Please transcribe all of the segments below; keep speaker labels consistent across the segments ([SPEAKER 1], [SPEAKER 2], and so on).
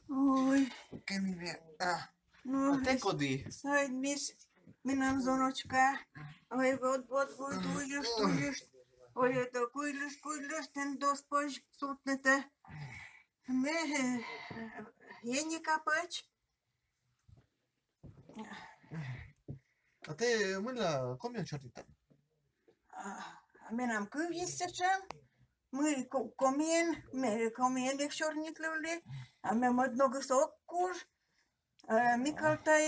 [SPEAKER 1] Ой,
[SPEAKER 2] А ти куди?
[SPEAKER 1] садись, минам зоночка. Ой, вот, туйлиш. Ой, это куйлиш, тен доспож сутнете. Я не капач.
[SPEAKER 2] А ти мила ком'ян чортита?
[SPEAKER 1] Минам кывьесечем. Мы комien lekşorniklerle. Ame modnog sokkur. Mikaltai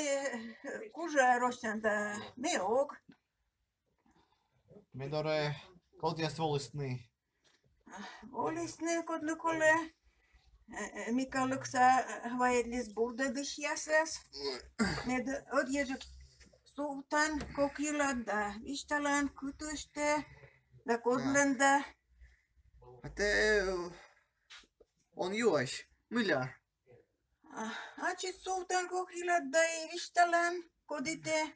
[SPEAKER 1] kuja roşanda meok.
[SPEAKER 2] Ми доре колдия сволисни.
[SPEAKER 1] Olisne kodlukole. Mikaluksa vajedlis burda dışyasas. Ned odježuk sultan kokila da iştalan kutušte. Da kodlanda.
[SPEAKER 2] А ти он юаш, мила.
[SPEAKER 1] Açı sultan kokila da iştalan kodite.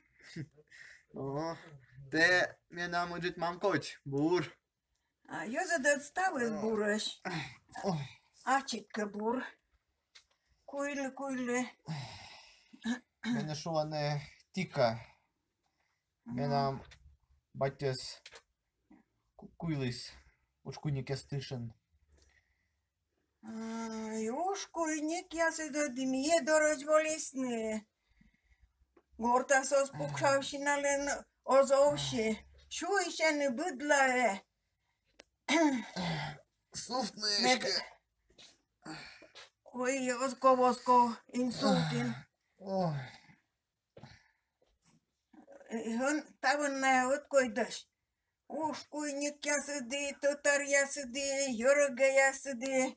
[SPEAKER 2] О, те ми намуджит мамкоч, бур.
[SPEAKER 1] Eu задат ставы с бураш. Ачитка бур. Kuyle.
[SPEAKER 2] Мене шуване тика. Мене батькес куйлис. Учкуйник естишен.
[SPEAKER 1] Юшкуйник я сюда дымье дорож волесны. Гортасос пукшавшинален озовши. Шуйшен быдлае.
[SPEAKER 2] Суфтнышка.
[SPEAKER 1] Ой, воско инсултин.
[SPEAKER 2] Ой.
[SPEAKER 1] Он таванная вот койдаш. Ушкуйник я сюда, тотар я сюда, йорга я сюда.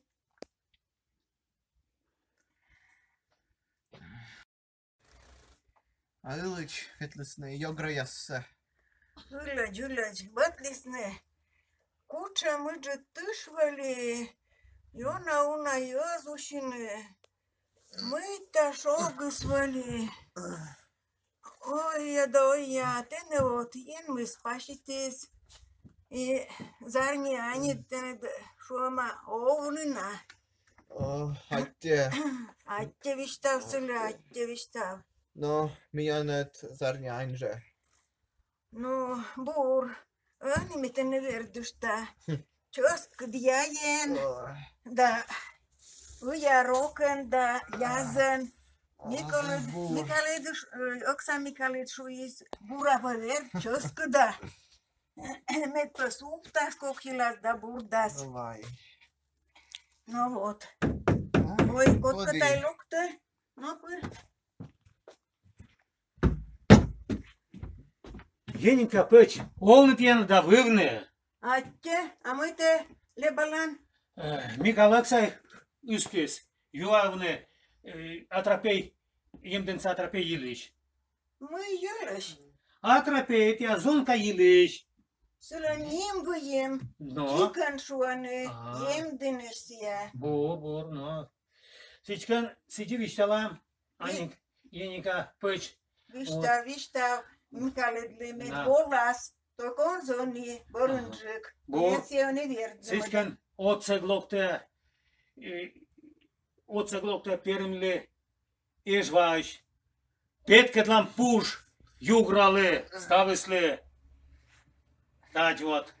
[SPEAKER 2] Алыч, хетлесне, йогра ясса.
[SPEAKER 1] Juляч, батлисне. Куча мыджа тышвали. Йона уна йозушины. Мы-то шогысвали. Ой, я, тене вот, мы спашитесь. И зарни они тене шума овнына.
[SPEAKER 2] О, атте.
[SPEAKER 1] Атте виштав сылы, атте виштав.
[SPEAKER 2] Но меня нет зарни айнже.
[SPEAKER 1] Ну, бур, они метене вердушта. Чёск дьяен, да, уярокен, да, язен. Микаледыш, окса Микалед шуис, бура валер, чёск да. Мет посуптас, кокилас, да бурдас.
[SPEAKER 2] Давай.
[SPEAKER 1] Ну вот. Ой, котка тайлок-то. Ну, пыр.
[SPEAKER 3] Еника пыч, олны тияны да вывны.
[SPEAKER 1] Атте, а мы-то лебалан.
[SPEAKER 3] Микалаксай үстес, юавны атрапей, емденца атрапей елиш.
[SPEAKER 1] Мы елеш.
[SPEAKER 3] Атрапей, тя зонка елиш.
[SPEAKER 1] Сыланим гуем.
[SPEAKER 3] Но.
[SPEAKER 1] Кикан шуаны, ем дынышсия.
[SPEAKER 3] Бур, но. Сичкан, сичи вишталам, аник, еника пыч.
[SPEAKER 1] Виштав, Микалед лемет болас. Токон зони, борунжик. Если он и верит.
[SPEAKER 3] Сичкан, отцеглокте перемле, ежваш. Петкетлам пуш, югралы, ставыслы. Дать вот.